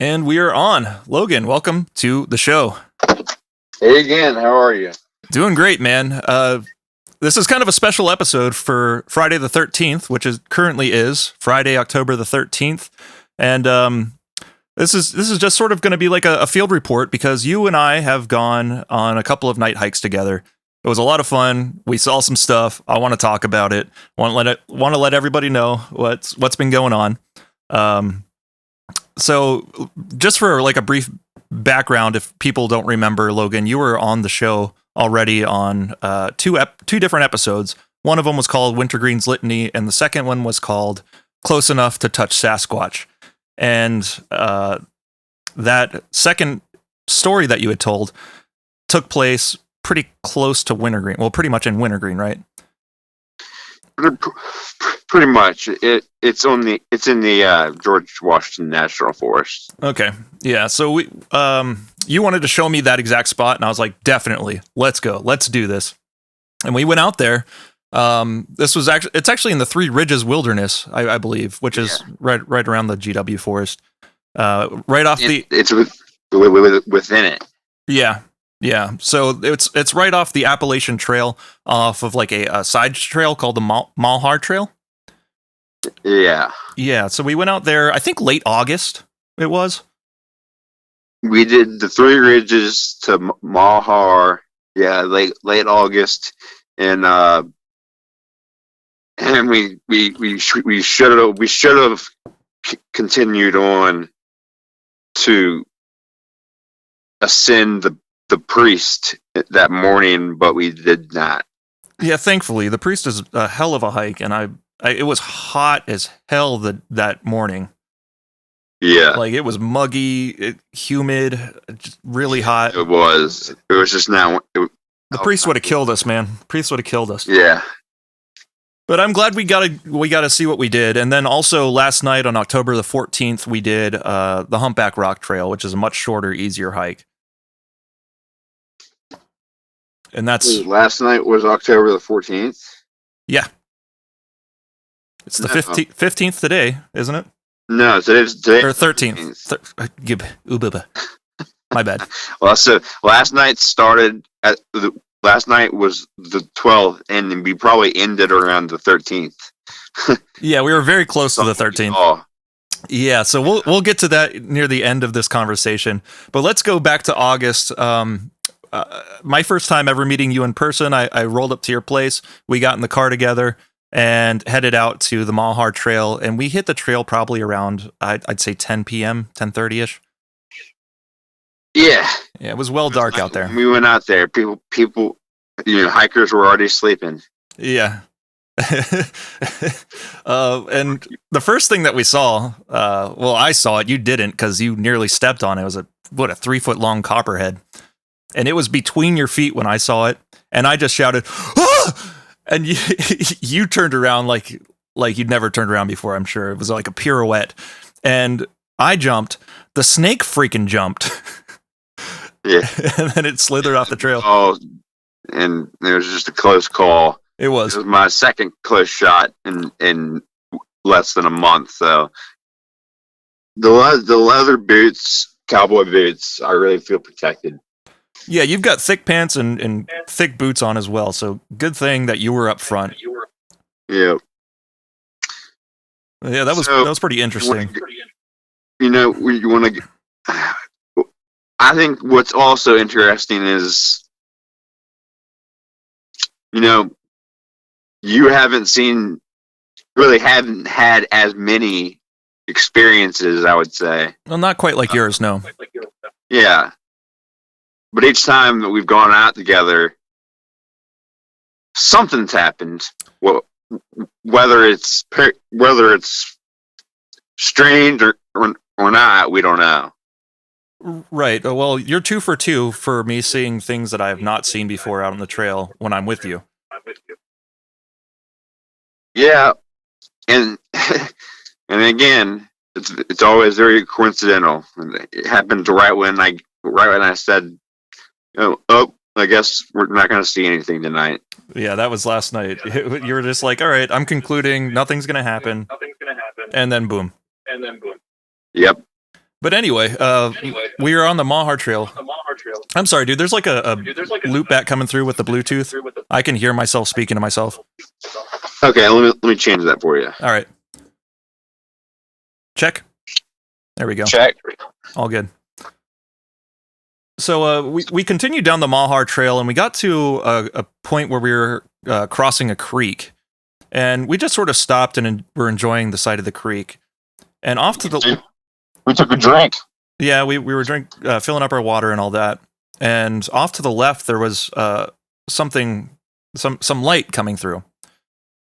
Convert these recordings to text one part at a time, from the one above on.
And we are on. Logan, welcome to the show. Hey again, how are you? Doing great, man. This is kind of a special episode for Friday the 13th, which currently is Friday, October the 13th. And this is just sort of going to be like a field report because you and I have gone on a couple of night hikes together. It was a lot of fun. We saw some stuff. I want to talk about it. Want to let everybody know what's been going on. So just for like a brief background, if people don't remember, Logan, you were on the show already on two different episodes. One of them was called Wintergreen's Litany, and the second one was called Close Enough to Touch Sasquatch. And that second story that you had told took place pretty close to Wintergreen. Well, pretty much in Wintergreen, right? Pretty much. It's in the George Washington National Forest. Okay. Yeah. So you wanted to show me that exact spot, and I was like, definitely, let's go, let's do this. And we went out there. It's actually in the Three Ridges Wilderness, I believe, which is right around the GW Forest. Right off it's within it. Yeah. Yeah, so it's right off the Appalachian Trail, off of like a side trail called the Malhar Trail. Yeah. Yeah, so we went out there, I think late August it was. We did the Three Ridges to Malhar, late August, and we should have continued on to ascend the priest that morning, but we did not. Yeah, thankfully, the priest is a hell of a hike, and it was hot as hell that morning. Yeah, like it was muggy, humid, just really hot. It was just not. The priest would have killed us, man. The priest would have killed us. Yeah. But I'm glad we got to see what we did. And then also last night on October the 14th, we did the Humpback Rock Trail, which is a much shorter, easier hike. And that's last night was October the 14th. Yeah, it's the 15th today, isn't it? No, today or 13th. My bad. Well, so last night started at last night was the 12th, and we probably ended around the 13th. Yeah, we were very close to the 13th. Oh. Yeah, so we'll get to that near the end of this conversation. But let's go back to August. My first time ever meeting you in person, I rolled up to your place. We got in the car together and headed out to the Malhar Trail, and we hit the trail probably around, I'd say 10 p.m., 10:30ish. Yeah, it was well dark out there. We went out there. People, hikers were already sleeping. Yeah. And the first thing that we saw, I saw it. You didn't, because you nearly stepped on it. It was a 3-foot long copperhead. And it was between your feet when I saw it, and I just shouted, "Ah!" And you turned around like you'd never turned around before, I'm sure. It was like a pirouette. And I jumped. The snake freaking jumped. Yeah. And then it slithered off the trail. Oh, and it was just a close call. It was my second close shot in less than a month. So the leather boots, cowboy boots, I really feel protected. Yeah, you've got thick pants and thick boots on as well, so good thing that you were up front. Yeah. Yeah, that was pretty interesting. You want to. I think what's also interesting is, you haven't had as many experiences, I would say. Well, not quite like yours, no. Yeah. But each time that we've gone out together, something's happened. Well, whether it's strange or not, we don't know. Right. Well, you're 2 for 2 for me seeing things that I have not seen before out on the trail when I'm with you. Yeah, and again, it's always very coincidental. It happened right when I said, "Oh, I guess we're not going to see anything tonight." Yeah, that was last night. You were just like, "All right, I'm concluding nothing's going to happen," and then boom. Yep. But anyway, we are on the Mahar Trail. I'm sorry, dude. There's like a loop back coming through with the Bluetooth. I can hear myself speaking to myself. Okay, let me change that for you. All right. Check. There we go. Check. All good. So we continued down the Mahar Trail, and we got to a point where we were crossing a creek, and we just sort of stopped and were enjoying the sight of the creek. And off to the we took a drink. Yeah, we were filling up our water and all that. And off to the left there was some light coming through.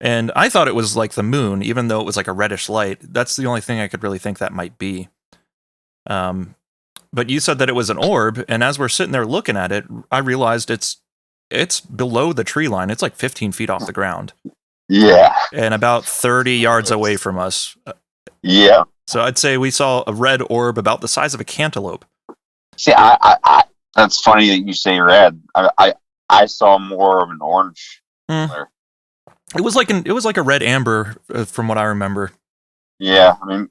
And I thought it was like the moon, even though it was like a reddish light. That's the only thing I could really think that might be. But you said that it was an orb, and as we're sitting there looking at it, I realized it's below the tree line. It's like 15 feet off the ground. Yeah. And about 30 yards away from us. Yeah. So I'd say we saw a red orb about the size of a cantaloupe. See, I that's funny that you say red. I saw more of an orange color. It was like a red amber, from what I remember. Yeah, I mean,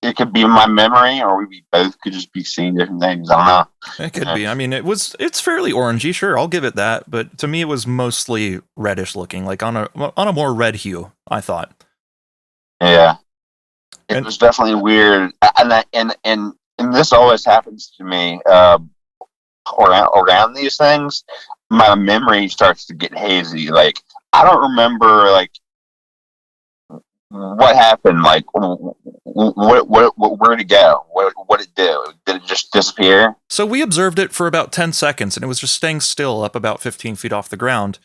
it could be my memory, or we both could just be seeing different things. I don't know. It could be. I mean, it's fairly orangey. Sure, I'll give it that. But to me, it was mostly reddish looking, like on a more red hue. I thought. Yeah, it was definitely weird, and this always happens to me around these things. My memory starts to get hazy. Like, I don't remember like what happened. Like, where'd it go? What did it do? Did it just disappear? So we observed it for about 10 seconds, and it was just staying still up about 15 feet off the ground.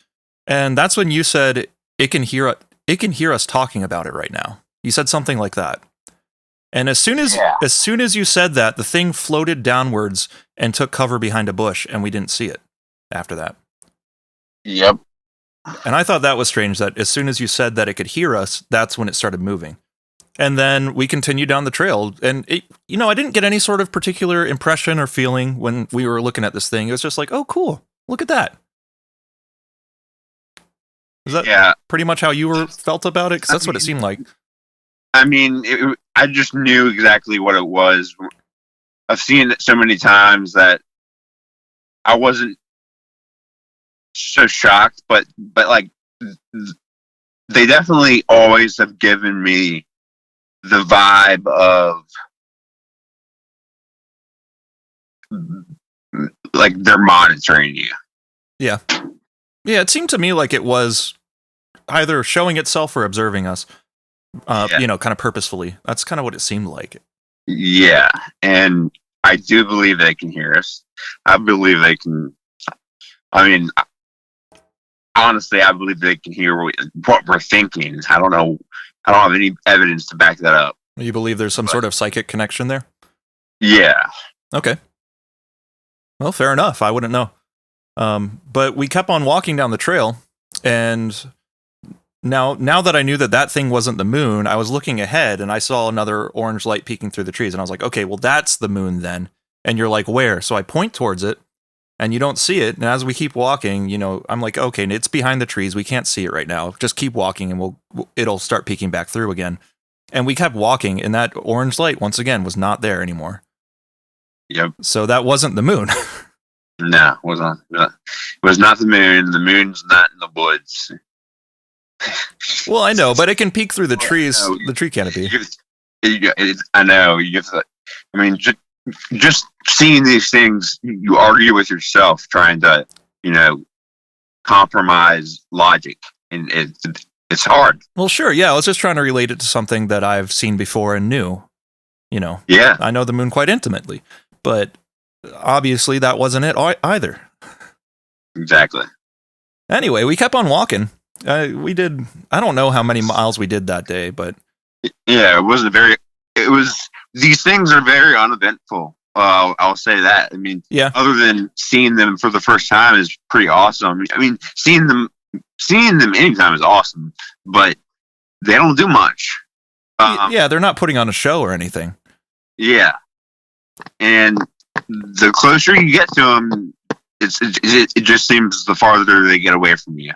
And that's when you said it can hear us talking about it right now. You said something like that. And as soon as you said that, the thing floated downwards and took cover behind a bush, and we didn't see it after that. Yep. And I thought that was strange, that as soon as you said that it could hear us, that's when it started moving. And then we continued down the trail, and I didn't get any sort of particular impression or feeling when we were looking at this thing. It was just like, oh, cool, look at that. Is that pretty much how you felt about it? Because that's what it seemed like. I mean, I just knew exactly what it was. I've seen it so many times that I wasn't so shocked, but like, they definitely always have given me the vibe of like they're monitoring you. Yeah. Yeah, it seemed to me like it was either showing itself or observing us, kind of purposefully. That's kind of what it seemed like. Yeah, and I do believe they can hear us. I believe they can. I mean, honestly, I believe they can hear what we're thinking. I don't know. I don't have any evidence to back that up. You believe there's some sort of psychic connection there? Yeah. Okay. Well, fair enough. I wouldn't know. But we kept on walking down the trail, and now that I knew that thing wasn't the moon, I was looking ahead, and I saw another orange light peeking through the trees, and I was like, okay, well, that's the moon then. And you're like, where? So I point towards it, and you don't see it. And as we keep walking, I'm like, okay, it's behind the trees. We can't see it right now. Just keep walking, and it'll start peeking back through again. And we kept walking, and that orange light, once again, was not there anymore. Yep. So that wasn't the moon. No, it was not. It was not the moon. The moon's not in the woods. Well, I know, but it can peek through the trees, the tree canopy. I know. I mean, just seeing these things, you argue with yourself, trying to, compromise logic, and it's hard. Well, sure, yeah. I was just trying to relate it to something that I've seen before and knew. Yeah. I know the moon quite intimately, but obviously that wasn't it either. Exactly. Anyway, we kept on walking. We did, I don't know how many miles we did that day, but yeah, these things are very uneventful. I'll say that. I mean, yeah. Other than seeing them for the first time is pretty awesome. I mean, seeing them anytime is awesome, but they don't do much. Yeah, they're not putting on a show or anything. Yeah, and the closer you get to them, it just seems the farther they get away from you.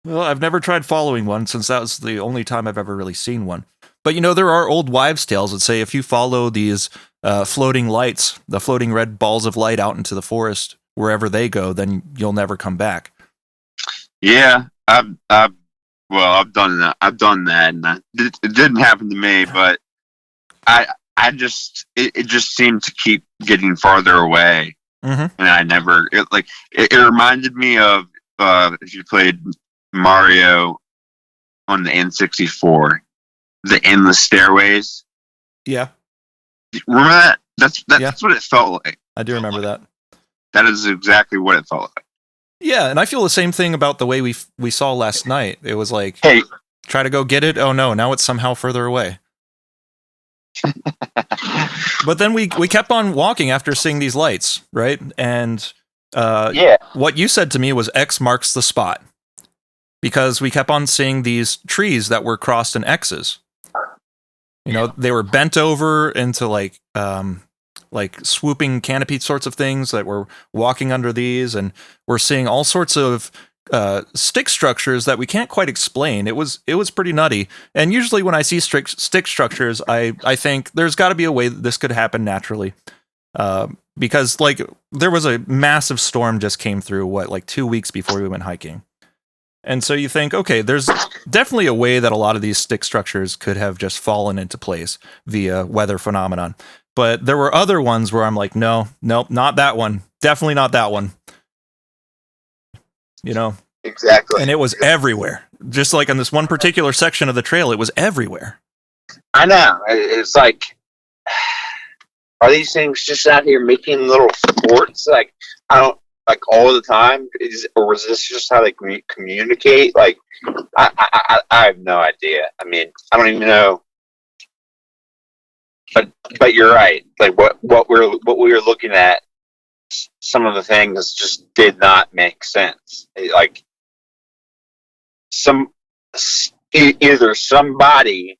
Well, I've never tried following one, since that was the only time I've ever really seen one. But there are old wives' tales that say if you follow these floating lights, the floating red balls of light out into the forest, wherever they go, then you'll never come back. Yeah, I've done that. I've done that, and it didn't happen to me, but I just it just seemed to keep getting farther away, Mm-hmm. and I never it reminded me of if you played Mario on the N64, the endless stairways. Yeah, Remember that? That's what it felt like. I do remember that. That is exactly what it felt like. Yeah, and I feel the same thing about the way we saw last night. It was like, Hey, try to go get it. Oh no, now it's somehow further away. But then we kept on walking after seeing these lights, right? And what you said to me was X marks the spot, because we kept on seeing these trees that were crossed in X's. They were bent over into like swooping canopy sorts of things that were walking under these, and we're seeing all sorts of stick structures that we can't quite explain. It was pretty nutty. And usually when I see stick structures, I think there's got to be a way that this could happen naturally, because like there was a massive storm just came through 2 weeks before we went hiking. And so you think, okay, there's definitely a way that a lot of these stick structures could have just fallen into place via weather phenomenon. But there were other ones where I'm like, nope, not that one. Definitely not that one. exactly. And it was everywhere. Just like on this one particular section of the trail, it was everywhere. I know. It's like, are these things just out here making little forts? Like, I don't, like all the time, or was this just how they communicate? Like, I have no idea. I mean, I don't even know. But you're right. Like what we were looking at, some of the things just did not make sense. Like either somebody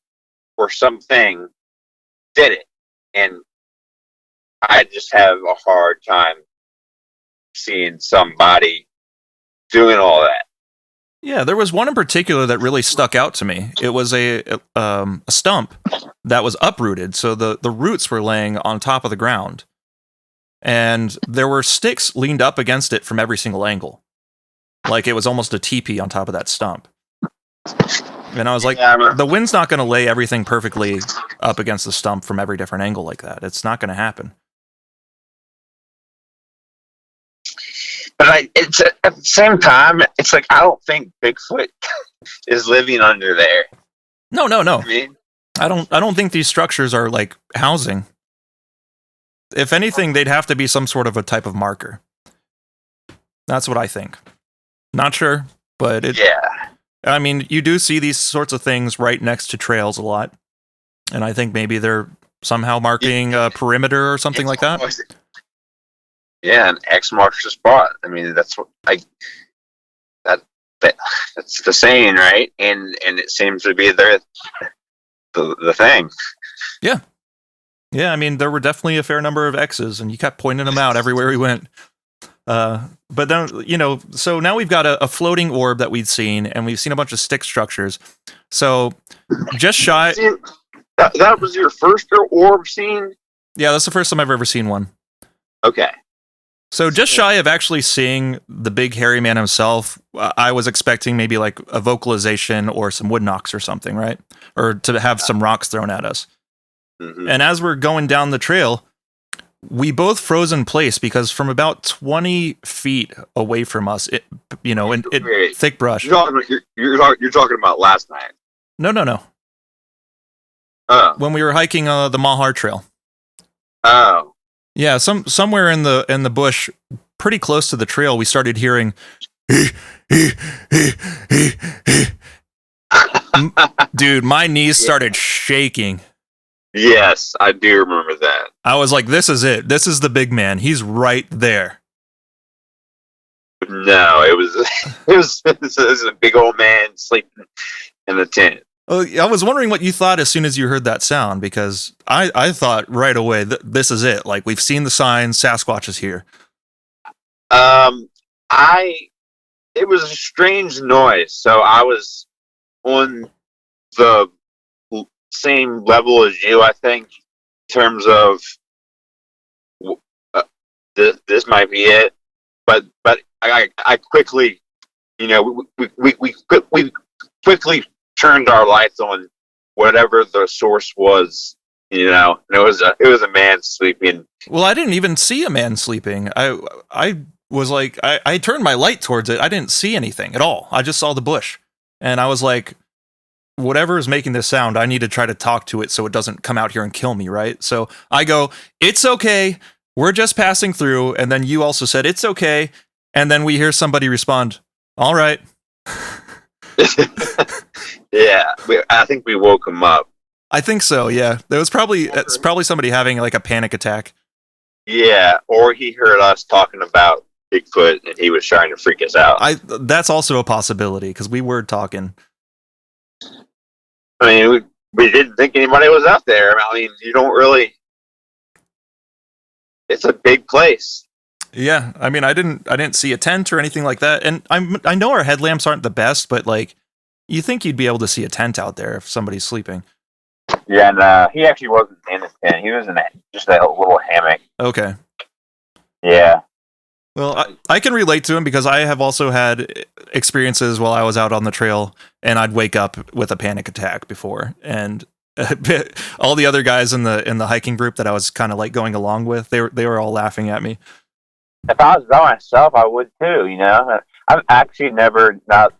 or something did it, and I just have a hard time seeing somebody doing all that. Yeah, there was one in particular that really stuck out to me. It was a stump that was uprooted, so the roots were laying on top of the ground, and there were sticks leaned up against it from every single angle, like it was almost a teepee on top of that stump. And I was like, the wind's not going to lay everything perfectly up against the stump from every different angle like that. It's not going to happen. But it's at the same time, it's like I don't think Bigfoot is living under there. No. I mean, I don't think these structures are like housing. If anything, they'd have to be some sort of a type of marker. That's what I think. Not sure, but yeah. I mean, you do see these sorts of things right next to trails a lot, and I think maybe they're somehow marking a perimeter or something like that. Yeah, and X marks the spot. I mean, that's what that's the saying, right? And it seems to be the thing. Yeah. I mean, there were definitely a fair number of X's, and you kept pointing them out everywhere we went. But then, so now we've got a floating orb that we'd seen, and we've seen a bunch of stick structures. So just shy. That was your first orb scene? Yeah, that's the first time I've ever seen one. Okay. So just shy of actually seeing the big hairy man himself, I was expecting maybe like a vocalization or some wood knocks or something, right? Or to have some rocks thrown at us. Mm-hmm. And as we're going down the trail, we both froze in place because from about 20 feet away from us, thick brush. You're talking about last night. No. Oh. When we were hiking the Mahar Trail. Oh. Yeah, somewhere in the bush, pretty close to the trail, we started hearing. Dude, my knees started shaking. Yes, I do remember that. I was like, "This is it. This is the big man. He's right there." No, it was a big old man sleeping in the tent. I was wondering what you thought as soon as you heard that sound, because I thought right away this is it. Like, we've seen the signs, Sasquatch is here. It was a strange noise, so I was on the same level as you, I think, in terms of this might be it. But I quickly, we quickly turned our lights on whatever the source was. And it was a man sleeping. Well, I didn't even see a man sleeping. I was like, I turned my light towards it. I didn't see anything at all. I just saw the bush. And I was like, whatever is making this sound, I need to try to talk to it so it doesn't come out here and kill me, right? So I go, it's okay. We're just passing through. And then you also said, it's okay. And then we hear somebody respond, all right. Yeah, I think we woke him up. I think so, yeah. It's probably somebody having like a panic attack. Yeah, or he heard us talking about Bigfoot and he was trying to freak us out. That's also a possibility because we were talking. I mean, we didn't think anybody was out there. I mean, you don't really. It's a big place. Yeah, I mean, I didn't see a tent or anything like that, and I know our headlamps aren't the best, but like, you think you'd be able to see a tent out there if somebody's sleeping. Yeah, and he actually wasn't in a tent. He was in just a little hammock. Okay. Yeah. Well, I can relate to him because I have also had experiences while I was out on the trail, and I'd wake up with a panic attack before, and all the other guys in the hiking group that I was kind of like going along with, they were all laughing at me. If I was by myself, I would too. I've actually never, not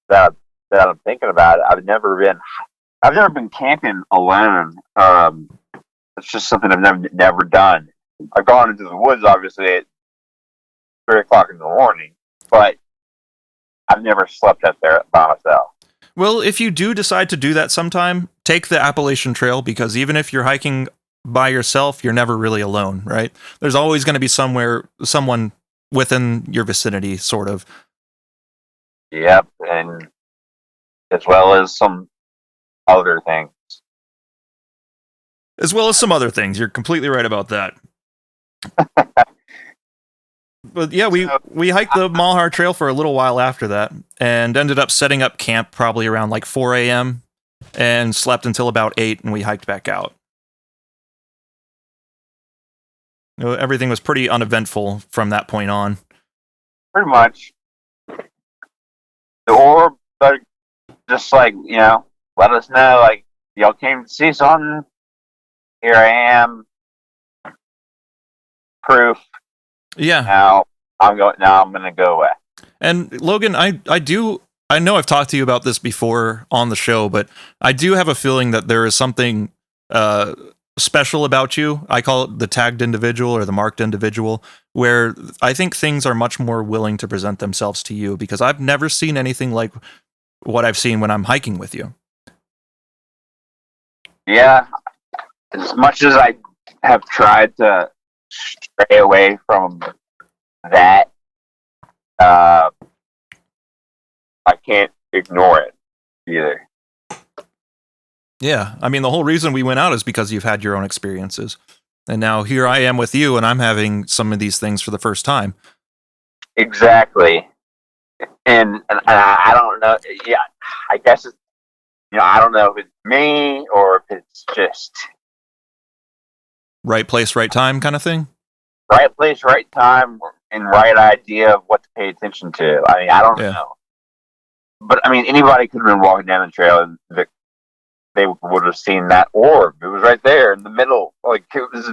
that I'm thinking about it, I've never been camping alone. It's just something I've never done. I've gone into the woods, obviously, at 3:00 in the morning, but I've never slept up there by myself. Well, if you do decide to do that sometime, take the Appalachian Trail, because even if you're hiking by yourself, you're never really alone, right? There's always going to be someone within your vicinity, sort of. Yep, and as well as some other things. As well as some other things. You're completely right about that. But yeah, we hiked the Malhar Trail for a little while after that and ended up setting up camp probably around like 4 a.m. and slept until about 8, and we hiked back out. Everything was pretty uneventful from that point on. Pretty much. Or, but just like, let us know, like, y'all came to see something. Here I am. Proof. Yeah. Now I'm going to go away. And Logan, I know I've talked to you about this before on the show, but I do have a feeling that there is something special about you. I call it the tagged individual or the marked individual, where I think things are much more willing to present themselves to you, because I've never seen anything like what I've seen when I'm hiking with you. Yeah. As much as I have tried to stray away from that, I can't ignore it either. Yeah, I mean, the whole reason we went out is because you've had your own experiences. And now here I am with you, and I'm having some of these things for the first time. Exactly. And I don't know. Yeah, I guess it's, I don't know if it's me or if it's just right place, right time kind of thing. Right place, right time, and right idea of what to pay attention to. I mean, I don't know. But, I mean, anybody could have been walking down the trail and they would have seen that orb. It was right there in the middle. Like, it was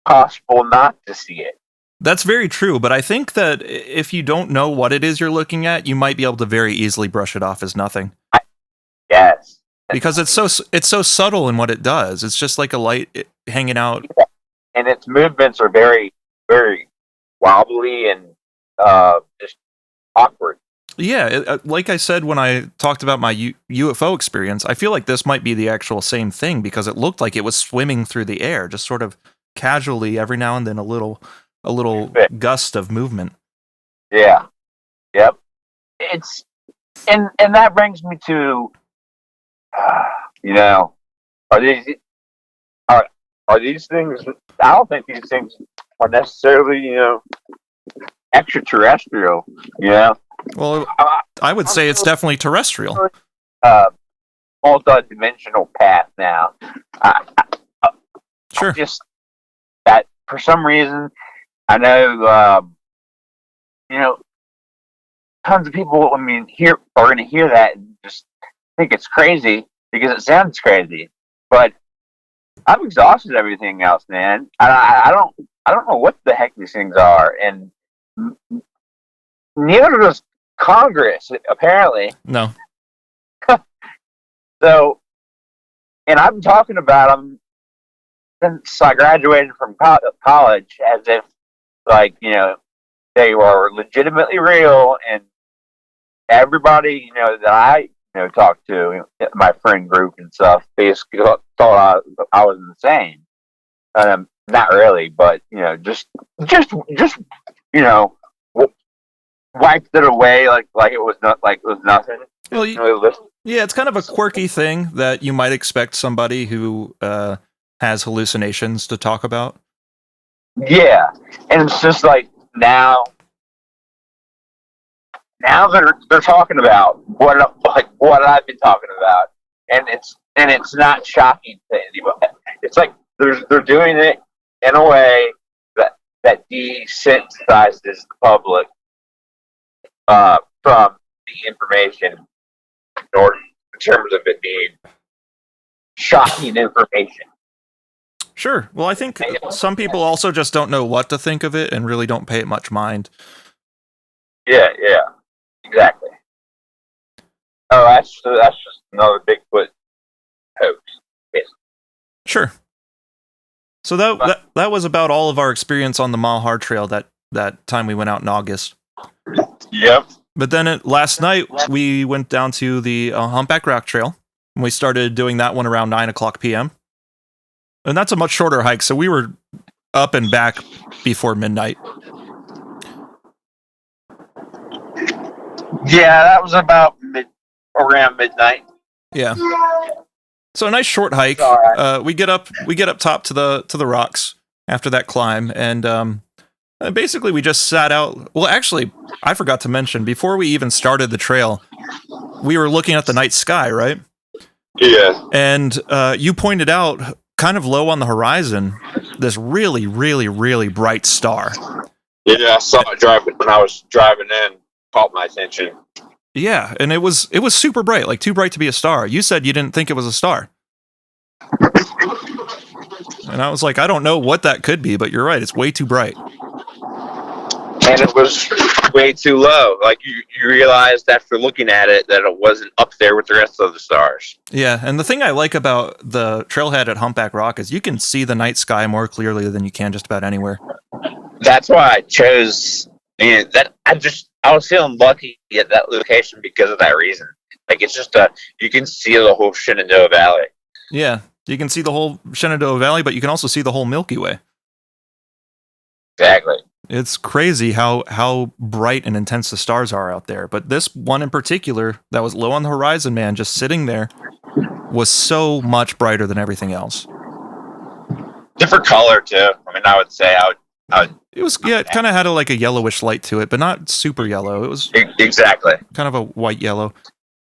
impossible not to see it. That's very true, but I think that if you don't know what it is you're looking at, you might be able to very easily brush it off as nothing. Yes. Because it's so subtle in what it does. It's just like a light hanging out. Yeah. And its movements are very, very wobbly and just awkward. Yeah, like I said when I talked about my UFO experience, I feel like this might be the actual same thing, because it looked like it was swimming through the air, just sort of casually every now and then, a little gust of movement. Yeah. Yep. It's and that brings me to are these things, I don't think these things are necessarily, extraterrestrial, Well, I would say it's definitely terrestrial. multi-dimensional path now. Sure. Just that for some reason, I know, tons of people. I mean, are going to hear that and just think it's crazy because it sounds crazy. But I've exhausted everything else, man. I don't know what the heck these things are, and neither does Congress apparently. No. So, and I've been talking about them since I graduated from college, as if they were legitimately real, and everybody that I talked to, my friend group and stuff, basically thought I was insane. Not really, but just wiped it away like it was nothing. Well, yeah, it's kind of a quirky thing that you might expect somebody who has hallucinations to talk about. Yeah, and it's just like now they're talking about what I've been talking about, and it's not shocking to anybody. It's like they're doing it in a way that desensitizes the public from the information, in terms of it being shocking information. Sure. Well, I think some people also just don't know what to think of it and really don't pay it much mind. Yeah, exactly. Oh, that's just another Bigfoot hoax. Yes. Sure. So that was about all of our experience on the Malhar Trail that time we went out in August. Yep. But then last night we went down to the Humpback Rock Trail, and we started doing that one around 9:00 p.m. And that's a much shorter hike, so we were up and back before midnight. Yeah, that was about around midnight. Yeah. So a nice short hike. We get up top to the rocks after that climb, and basically we just sat out. Well, actually, I forgot to mention, before we even started the trail, we were looking at the night sky, right? Yeah. And you pointed out, kind of low on the horizon, this really, really, really bright star. Yeah, I saw it when I was driving in. Caught my attention. Yeah, and it was super bright, like too bright to be a star. You said you didn't think it was a star. And I was like, I don't know what that could be, but you're right, it's way too bright. And it was way too low. Like you realized after looking at it that it wasn't up there with the rest of the stars. Yeah, and the thing I like about the trailhead at Humpback Rock is you can see the night sky more clearly than you can just about anywhere. That's why I chose. And I was feeling lucky at that location because of that reason. Like it's just you can see the whole Shenandoah Valley. Yeah, you can see the whole Shenandoah Valley, but you can also see the whole Milky Way. Exactly. It's crazy how bright and intense the stars are out there. But this one in particular that was low on the horizon, man, just sitting there, was so much brighter than everything else. Different color too. I mean, I would say it was, yeah, it kind of had a yellowish light to it, but not super yellow. It was exactly kind of a white yellow.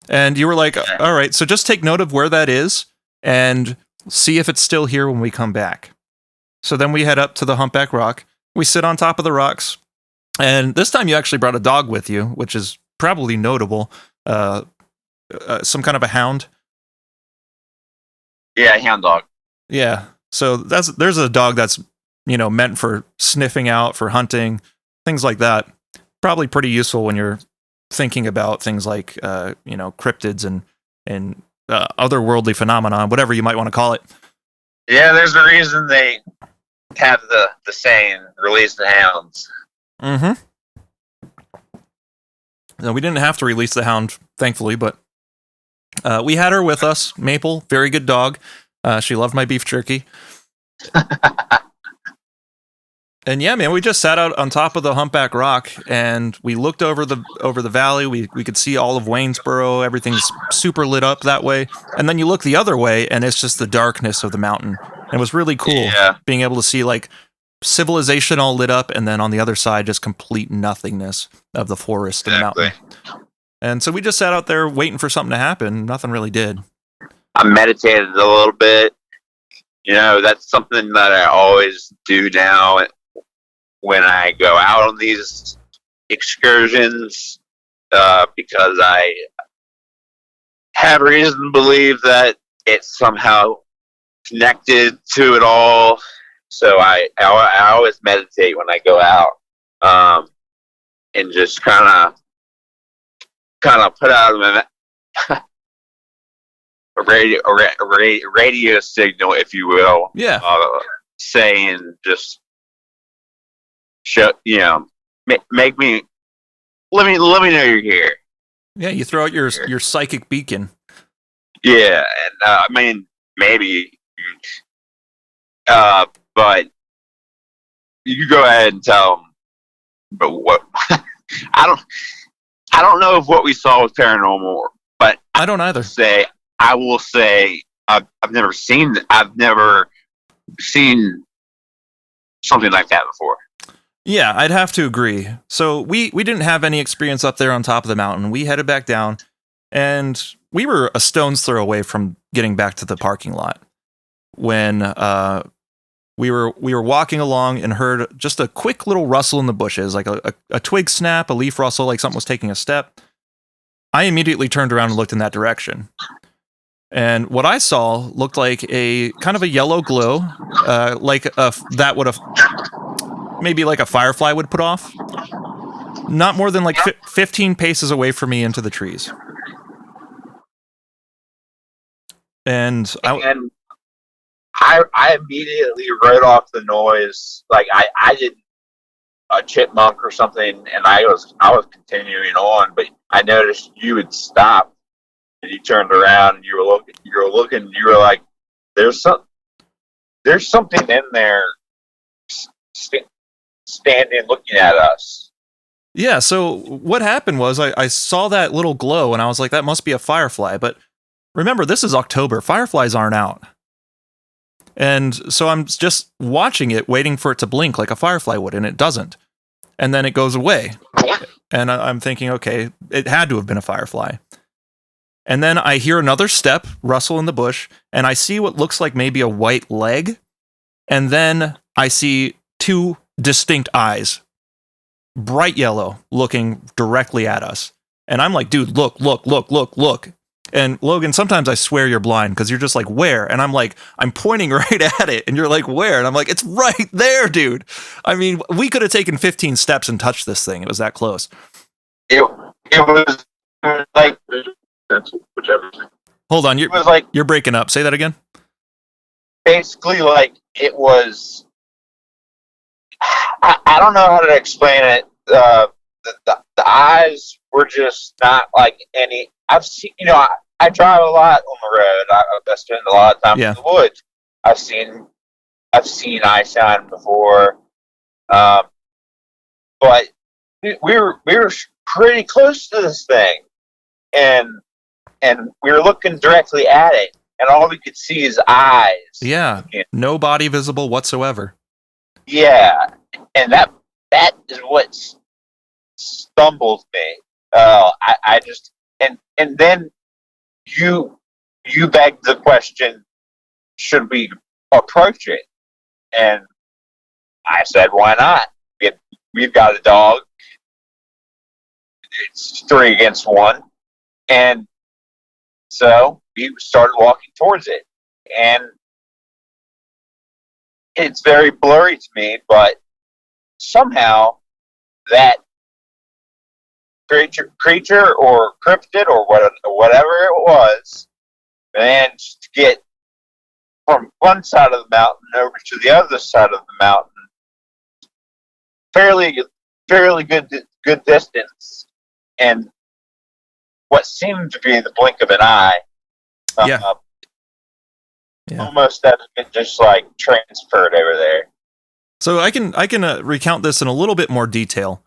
And you were like, all right, so just take note of where that is and see if it's still here when we come back. So then we head up to the Humpback Rock. We sit on top of the rocks, and this time you actually brought a dog with you, which is probably notable. Some kind of a hound. Yeah, hound dog. Yeah. So there's a dog that's meant for sniffing out, for hunting, things like that. Probably pretty useful when you're thinking about things like cryptids and otherworldly phenomenon, whatever you might want to call it. Yeah, there's a reason they have the saying, release the hounds. Mm-hmm. No, we didn't have to release the hound, thankfully, but we had her with us. Maple, very good dog. She loved my beef jerky. And yeah, man, we just sat out on top of the Humpback Rock and we looked over the valley. We could see all of Waynesboro. Everything's super lit up that way. And then you look the other way and it's just the darkness of the mountain. And it was really cool being able to see civilization all lit up, and then on the other side, just complete nothingness of the forest and mountain. And so we just sat out there waiting for something to happen. Nothing really did. I meditated a little bit. That's something that I always do now when I go out on these excursions, because I have reason to believe that it's somehow connected to it all. So I always meditate when I go out, and just kind of put out a radio signal, if you will. Yeah. Saying just show, make me let me know you're here. Yeah, you throw out your psychic beacon. Yeah, and I mean maybe, but you go ahead and tell them. But what I don't know if what we saw was paranormal, but I don't either. I will say I've never seen something like that before. Yeah, I'd have to agree. So we didn't have any experience up there on top of the mountain. We headed back down, and we were a stone's throw away from getting back to the parking lot when we were walking along and heard just a quick little rustle in the bushes, like a twig snap, a leaf rustle, like something was taking a step. I immediately turned around and looked in that direction. And what I saw looked like a kind of a yellow glow, that would have maybe like a firefly would put off. Not more than like 15 paces away from me into the trees. And I immediately wrote off the noise. Like I didn't a chipmunk or something, and I was continuing on, but I noticed you had stopped and you turned around and you were looking, you were like, there's something in there standing looking at us. Yeah, so what happened was I saw that little glow and I was like, that must be a firefly. But remember, this is October. Fireflies aren't out. And so I'm just watching it, waiting for it to blink like a firefly would, and it doesn't. And then it goes away. And I'm thinking, okay, it had to have been a firefly. And then I hear another step rustle in the bush, and I see what looks like maybe a white leg. And then I see two distinct eyes, bright yellow, looking directly at us. And I'm like, dude, look. And Logan, sometimes I swear you're blind because you're just like, where? And I'm like, I'm pointing right at it. And you're like, where? And I'm like, it's right there, dude. I mean, we could have taken 15 steps and touched this thing. It was that close. It was like, that's whichever. Hold on, you're breaking up. Say that again. Basically, like it was. I don't know how to explain it. The eyes were just not like any. I've seen, I drive a lot on the road. I spend a lot of time in the woods. I've seen eye shine before, but we were pretty close to this thing, and we were looking directly at it, and all we could see is eyes. Yeah, no body visible whatsoever. Yeah, and that is what stumbles me. I just and then you begged the question, should we approach it? And I said, why not? We've got a dog. It's 3 against 1, and so we started walking towards it, and it's very blurry to me, but somehow that creature or cryptid or whatever it was managed to get from one side of the mountain over to the other side of the mountain fairly good distance, and what seemed to be the blink of an eye. Almost that has been just like transferred over there. So I can recount this in a little bit more detail.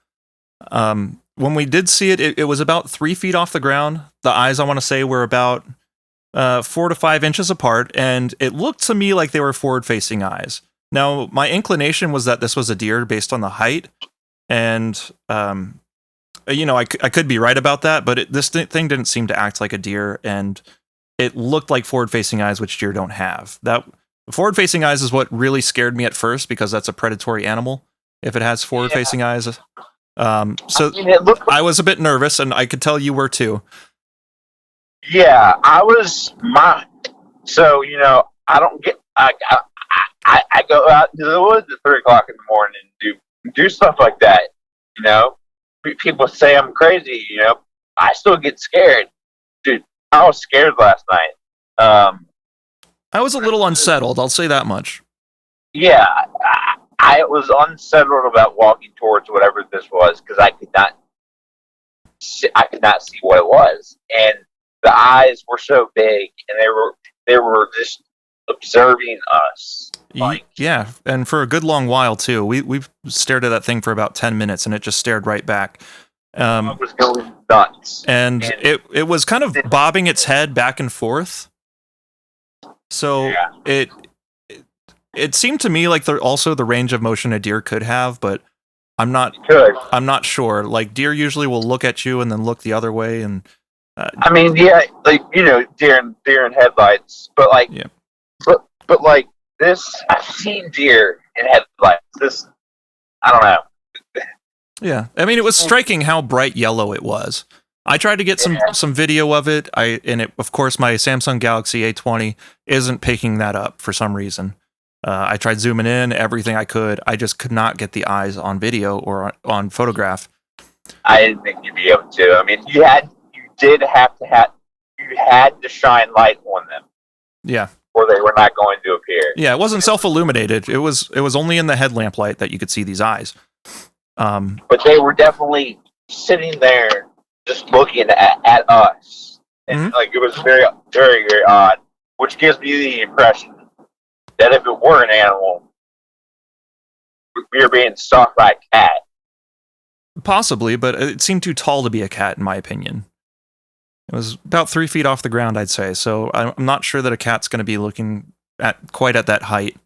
When we did see it, it was about 3 feet off the ground. The eyes, I want to say, were about 4 to 5 inches apart, and it looked to me like they were forward-facing eyes. Now, my inclination was that this was a deer based on the height, and I could be right about that, but this thing didn't seem to act like a deer, and it looked like forward-facing eyes, which deer don't have. That forward-facing eyes is what really scared me at first because that's a predatory animal if it has forward-facing eyes. So I mean, it looked I was a bit nervous, and I could tell you were too. Yeah, I was So I don't get. I go out into the woods at 3 o'clock in the morning and do stuff like that. People say I'm crazy. I still get scared, dude. I was scared last night. I was a little unsettled. I'll say that much. Yeah, I was unsettled about walking towards whatever this was because I could not see what it was, and the eyes were so big, and they were just observing us. Yeah, and for a good long while too. We've stared at that thing for about 10 minutes, and it just stared right back. It was going nuts, and it was kind of bobbing its head back and forth. So it seemed to me like also the range of motion a deer could have, but I'm not sure. Like deer usually will look at you and then look the other way, and I mean, yeah, like deer in headlights, but like, but like this, I've seen deer in headlights. This, I don't know. Yeah, I mean, it was striking how bright yellow it was. I tried to get some video of it. Of course, my Samsung Galaxy A20 isn't picking that up for some reason. I tried zooming in everything I could. I just could not get the eyes on video or on photograph. I didn't think you'd be able to. I mean, you had to shine light on them. Yeah. Or they were not going to appear. Yeah, it wasn't self-illuminated. It was only in the headlamp light that you could see these eyes. But they were definitely sitting there just looking at us. And like it was very, very, very odd. Which gives me the impression that if it were an animal, we were being stalked by a cat. Possibly, but it seemed too tall to be a cat, in my opinion. It was about 3 feet off the ground, I'd say. So I'm not sure that a cat's going to be looking quite at that height.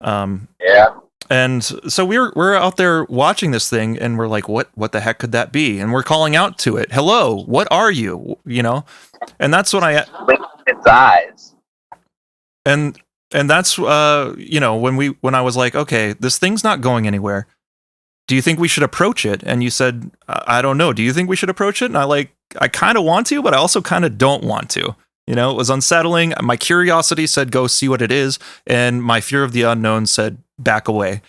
Yeah. And so we're out there watching this thing, and we're like, what the heck could that be? And we're calling out to it, "Hello, what are you?" And that's when its eyes. And that's when I was like, okay, this thing's not going anywhere. Do you think we should approach it? And you said, I don't know. Do you think we should approach it? And I kind of want to, but I also kind of don't want to. It was unsettling. My curiosity said, go see what it is. And my fear of the unknown said, back away.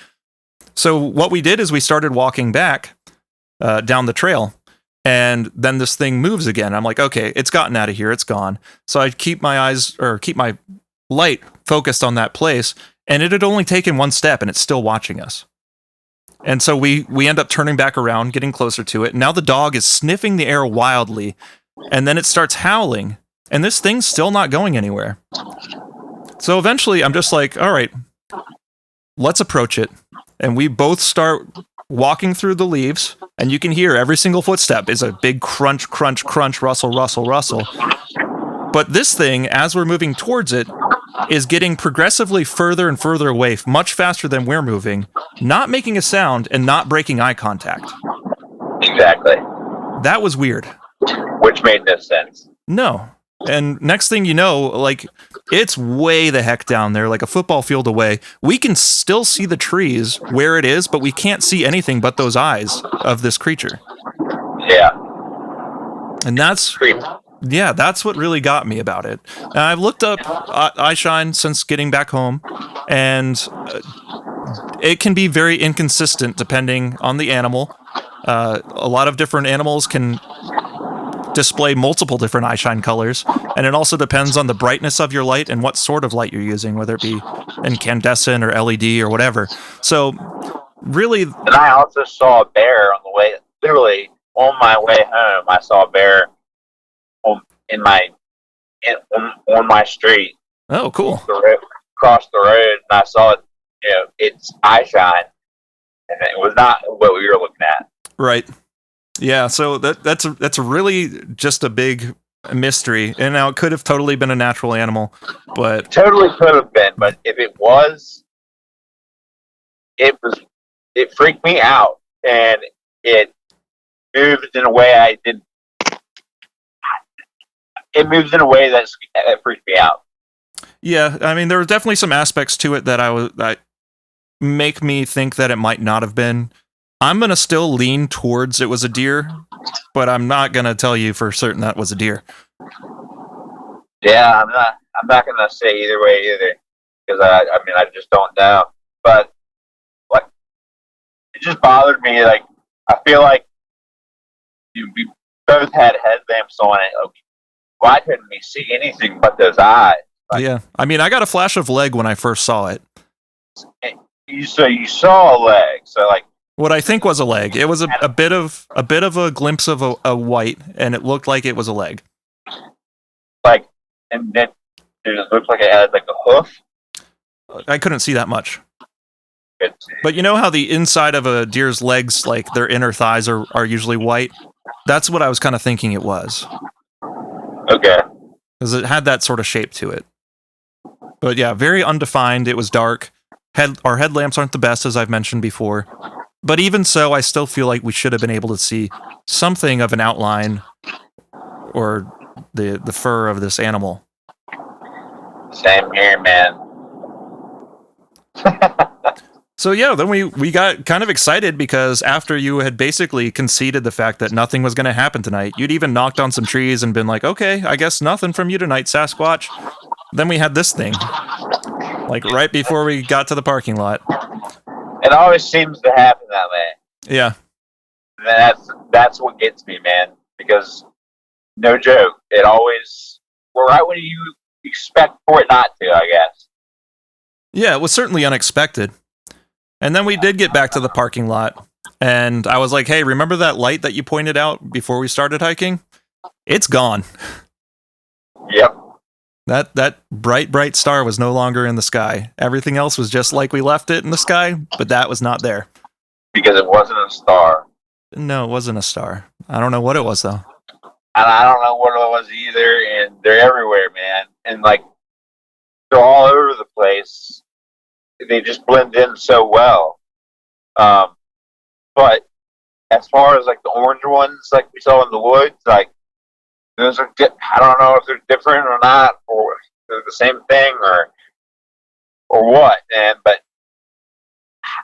So what we did is we started walking back down the trail. And then this thing moves again. I'm like, okay, it's gotten out of here. It's gone. So I keep my light focused on that place. And it had only taken one step, and it's still watching us. And so we end up turning back around, getting closer to it. Now the dog is sniffing the air wildly, and then it starts howling, and this thing's still not going anywhere. So eventually I'm just like, all right, let's approach it. And we both start walking through the leaves, and you can hear every single footstep is a big crunch, crunch, crunch, rustle, rustle, rustle. But this thing, as we're moving towards it, is getting progressively further and further away, much faster than we're moving, not making a sound and not breaking eye contact. Exactly. That was weird. Which made no sense. No. And next thing you know, like, it's way the heck down there, like a football field away. We can still see the trees where it is, but we can't see anything but those eyes of this creature. Yeah. And that's... Creepy. Yeah, that's what really got me about it. I've looked up eyeshine since getting back home, and it can be very inconsistent depending on the animal. A lot of different animals can display multiple different eyeshine colors, and it also depends on the brightness of your light and what sort of light you're using, whether it be incandescent or LED or whatever. So, really... And I also saw a bear on the way, literally on my way home, I saw a bear on my street. Oh, cool. Across the road, and I saw it. Its eye shine, and it was not what we were looking at. Right. Yeah. So that's really just a big mystery. And now it could have totally been a natural animal, but totally could have been. But if it was, it freaked me out, and it moved in a way I didn't. it moves in a way that freaked me out. Yeah, I mean, there were definitely some aspects to it that make me think that it might not have been. I'm gonna still lean towards it was a deer, but I'm not gonna tell you for certain that was a deer. Yeah, I'm not gonna say either way either, because I mean, I just don't know. But like, it just bothered me. Like, I feel like we both had headlamps on it. Like, why couldn't we see anything but those eyes? Like, Yeah, I mean, I got a flash of leg when I first saw it. you saw a leg, so like What I think was a leg. It was a bit of a glimpse of a white, and it looked like it was a leg. like, and then it looked like it had like a hoof. I couldn't see that much. It's, But you know how the inside of a deer's legs, like their inner thighs, are usually white? That's what I was kind of thinking it was. okay. Because it had that sort of shape to it. But yeah, very undefined. It was dark. Our headlamps aren't the best, as I've mentioned before. But even so, I still feel like we should have been able to see something of an outline or the fur of this animal. Same here, man. So yeah, then we got kind of excited because after you had basically conceded the fact that nothing was going to happen tonight, you'd even knocked on some trees and been like, okay, I guess nothing from you tonight, Sasquatch. Then we had this thing, like right before we got to the parking lot. It always seems to happen that way. Yeah. And that's what gets me, man. Because no joke, it always right when you expect for it not to, I guess. Yeah, it was certainly unexpected. And then we did get back to the parking lot, and I was like, hey, remember that light that you pointed out before we started hiking? It's gone. Yep. That bright star was no longer in the sky. Everything else was just like we left it in the sky, but that was not there. Because it wasn't a star. No, it wasn't a star. I don't know what it was, though. And I don't know what it was either, and they're everywhere, man. And like, they're all over the place. They just blend in so well. But as far as like the orange ones, like we saw in the woods, like those are I don't know if they're different or not, or if they're the same thing, or what. But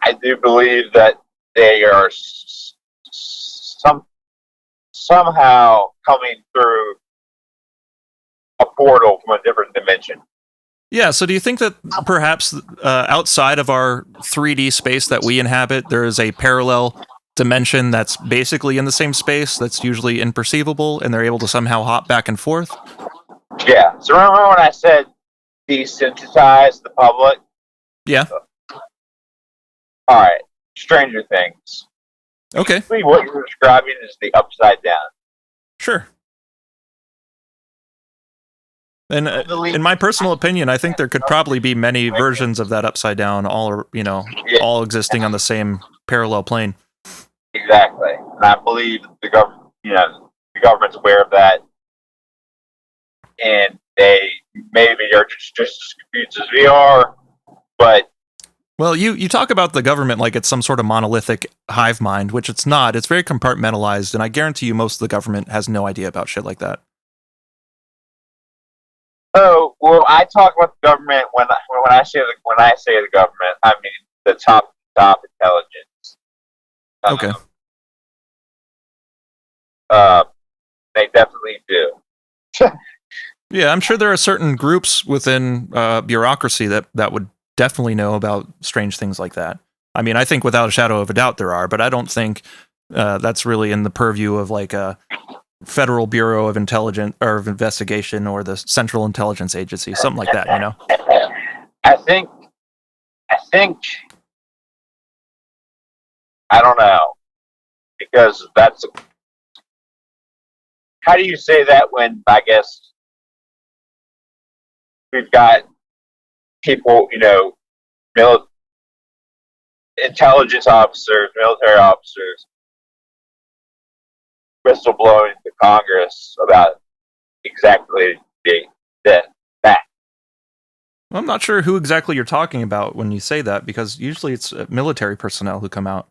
I do believe that they are somehow coming through a portal from a different dimension. Yeah, so do you think that perhaps outside of our 3D space that we inhabit, there is a parallel dimension that's basically in the same space that's usually imperceivable, and they're able to somehow hop back and forth? Yeah. So remember when I said desensitize the public? Yeah. All right. Stranger Things. Okay. Basically, what you're describing is the upside down. Sure. And in my personal opinion, I think there could probably be many versions of that upside down, all all existing on the same parallel plane. Exactly, and I believe the the government's aware of that, and they maybe are just as confused as we are. But well, you talk about the government like it's some sort of monolithic hive mind, which it's not. It's very compartmentalized, and I guarantee you, most of the government has no idea about shit like that. oh well, I talk about the government when I say the government, I mean the top intelligence. Okay. They definitely do. Yeah, I'm sure there are certain groups within bureaucracy that would definitely know about strange things like that. I mean, I think without a shadow of a doubt there are, but I don't think that's really in the purview of like a Federal Bureau of Intelligence or of Investigation or the Central Intelligence Agency, something like that, you know? I think I don't know, because that's how do you say that when I guess we've got people, intelligence officers, military officers, whistleblowing to Congress about exactly that. I'm not sure who exactly you're talking about when you say that, because usually it's military personnel who come out.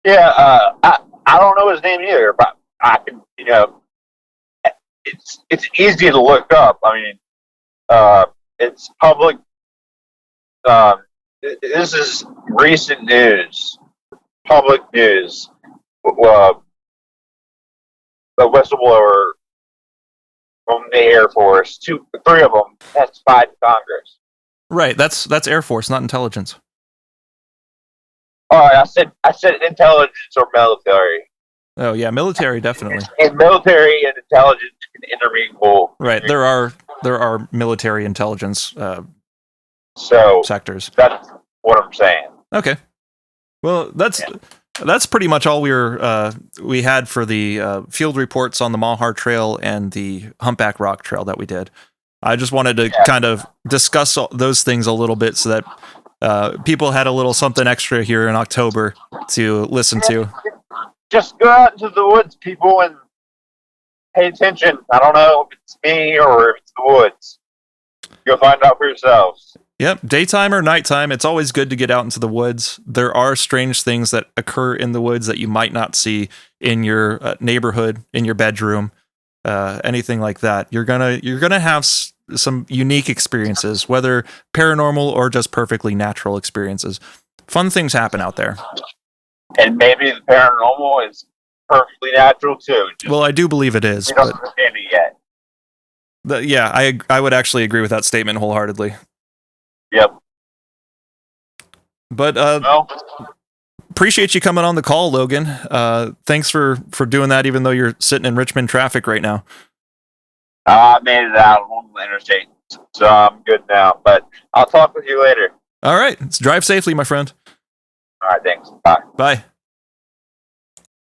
Yeah, I don't know his name either, but I can, it's easy to look up. I mean, it's public. This is recent news, public news. The whistleblower from the Air Force, three of them testified to Congress. Right. That's Air Force, not intelligence. All right, I said intelligence or military. Oh yeah, military definitely. And military and intelligence can intermingle. Right. There are military intelligence sectors. That's what I'm saying. Okay. Well, that's pretty much all we had for the field reports on the Mahar Trail and the Humpback Rock Trail that we did. I just wanted to kind of discuss those things a little bit so that people had a little something extra here in October to listen to. Just go out into the woods, people, and pay attention. I don't know if it's me or if it's the woods. You'll find out for yourselves. Yep, daytime or nighttime, it's always good to get out into the woods. There are strange things that occur in the woods that you might not see in your neighborhood, in your bedroom, anything like that. You're gonna have some unique experiences, whether paranormal or just perfectly natural experiences. Fun things happen out there. And maybe the paranormal is perfectly natural too. Well, I do believe it is. We don't understand it yet. Yeah, I would actually agree with that statement wholeheartedly. Yep. But appreciate you coming on the call, Logan. Thanks for doing that, even though you're sitting in Richmond traffic right now. I made it out on the interstate, so I'm good now. But I'll talk with you later. All right, drive safely, my friend. All right, thanks. Bye. Bye.